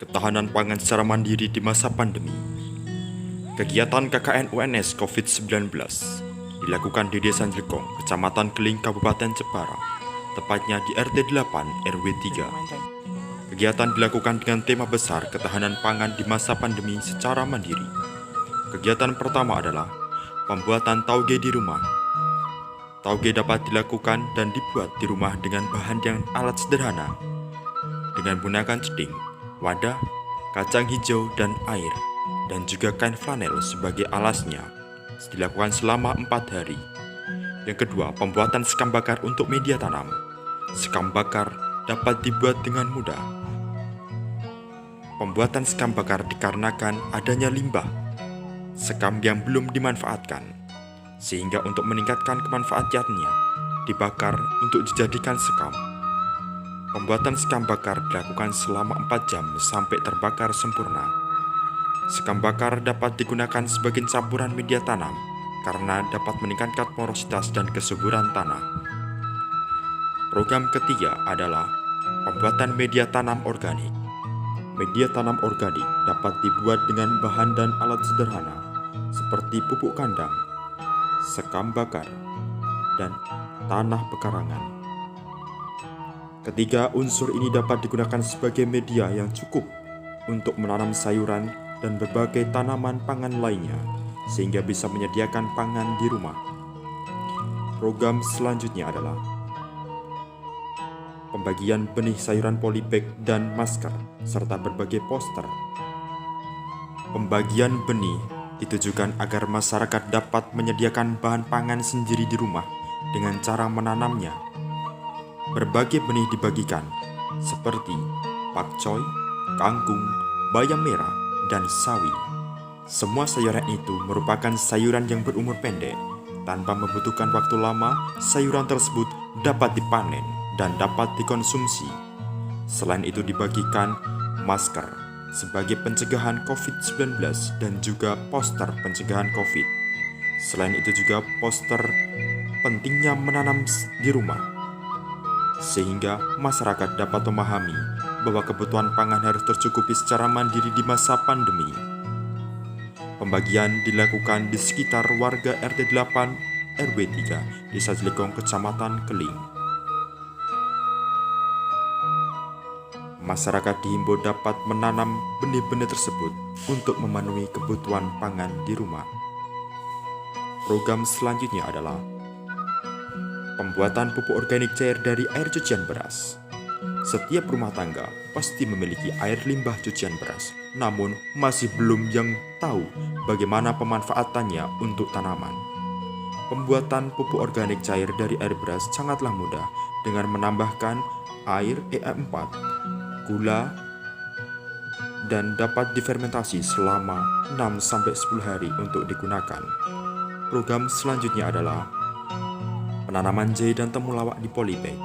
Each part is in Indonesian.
Ketahanan pangan secara mandiri di masa pandemi. Kegiatan KKN UNS COVID-19 dilakukan di Desa Jelekong, Kecamatan Keling, Kabupaten Jepara, tepatnya di RT 8 RW 3. Kegiatan dilakukan dengan tema besar ketahanan pangan di masa pandemi secara mandiri. Kegiatan pertama adalah pembuatan tauge di rumah. Tauge dapat dilakukan dan dibuat di rumah dengan bahan yang alat sederhana, dengan menggunakan ceding, wadah, kacang hijau, dan air, dan juga kain flanel sebagai alasnya. Dilakukan selama 4 hari. Yang kedua, pembuatan sekam bakar untuk media tanam. Sekam bakar dapat dibuat dengan mudah. Pembuatan sekam bakar dikarenakan adanya limbah sekam yang belum dimanfaatkan, sehingga untuk meningkatkan kemanfaatannya dibakar untuk dijadikan sekam. Pembuatan sekam bakar dilakukan selama 4 jam sampai terbakar sempurna. Sekam bakar dapat digunakan sebagai campuran media tanam karena dapat meningkatkan porositas dan kesuburan tanah. Program ketiga adalah pembuatan media tanam organik. Media tanam organik dapat dibuat dengan bahan dan alat sederhana seperti pupuk kandang, sekam bakar, dan tanah pekarangan. Ketiga unsur ini dapat digunakan sebagai media yang cukup untuk menanam sayuran dan berbagai tanaman pangan lainnya, sehingga bisa menyediakan pangan di rumah. Program selanjutnya adalah pembagian benih sayuran polybag dan masker, serta berbagai poster. Pembagian benih ditujukan agar masyarakat dapat menyediakan bahan pangan sendiri di rumah dengan cara menanamnya. Berbagai benih dibagikan, seperti pakcoy, kangkung, bayam merah, dan sawi. Semua sayuran itu merupakan sayuran yang berumur pendek. Tanpa membutuhkan waktu lama, sayuran tersebut dapat dipanen dan dapat dikonsumsi. Selain itu dibagikan masker sebagai pencegahan COVID-19 dan juga poster pencegahan COVID. Selain itu juga poster pentingnya menanam di rumah, sehingga masyarakat dapat memahami bahwa kebutuhan pangan harus tercukupi secara mandiri di masa pandemi. Pembagian dilakukan di sekitar warga RT 8 RW 3 Desa Jelekong, Kecamatan Keling. Masyarakat dihimbau dapat menanam benih-benih tersebut untuk memenuhi kebutuhan pangan di rumah. Program selanjutnya adalah pembuatan pupuk organik cair dari air cucian beras. Setiap rumah tangga pasti memiliki air limbah cucian beras, namun masih belum yang tahu bagaimana pemanfaatannya untuk tanaman. Pembuatan pupuk organik cair dari air beras sangatlah mudah dengan menambahkan air E4, gula, dan dapat difermentasi selama 6-10 hari untuk digunakan. Program selanjutnya adalah penanaman jahe dan temulawak di polybag.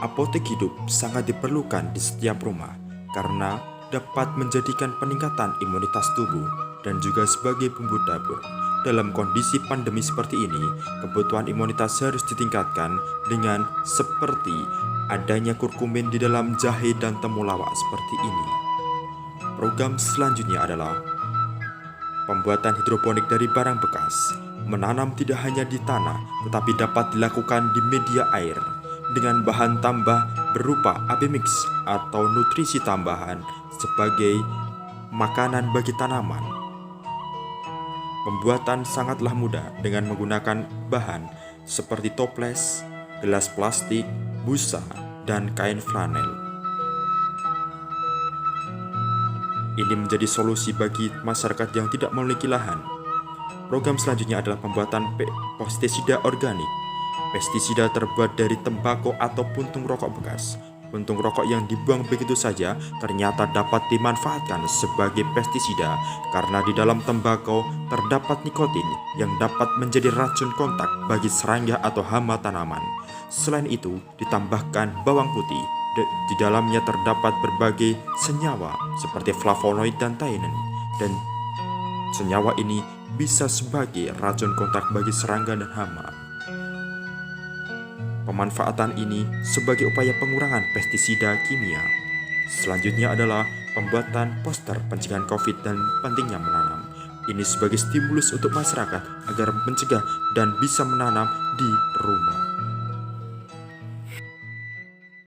Apotek hidup sangat diperlukan di setiap rumah karena dapat menjadikan peningkatan imunitas tubuh dan juga sebagai bumbu dapur. Dalam kondisi pandemi seperti ini, kebutuhan imunitas harus ditingkatkan dengan seperti adanya kurkumin di dalam jahe dan temulawak seperti ini. Program selanjutnya adalah pembuatan hidroponik dari barang bekas. Menanam tidak hanya di tanah, tetapi dapat dilakukan di media air dengan bahan tambah berupa AB mix atau nutrisi tambahan sebagai makanan bagi tanaman. Pembuatan sangatlah mudah dengan menggunakan bahan seperti toples, gelas plastik, busa, dan kain flanel. Ini menjadi solusi bagi masyarakat yang tidak memiliki lahan. Program selanjutnya adalah pembuatan pestisida organik. Pestisida terbuat dari tembakau atau puntung rokok bekas. Puntung rokok yang dibuang begitu saja ternyata dapat dimanfaatkan sebagai pestisida karena di dalam tembakau terdapat nikotin yang dapat menjadi racun kontak bagi serangga atau hama tanaman. Selain itu, ditambahkan bawang putih. Di dalamnya terdapat berbagai senyawa seperti flavonoid dan tannin, dan senyawa ini bisa sebagai racun kontak bagi serangga dan hama. Pemanfaatan ini sebagai upaya pengurangan pestisida kimia. Selanjutnya adalah pembuatan poster pencegahan COVID dan pentingnya menanam. Ini sebagai stimulus untuk masyarakat agar mencegah dan bisa menanam di rumah.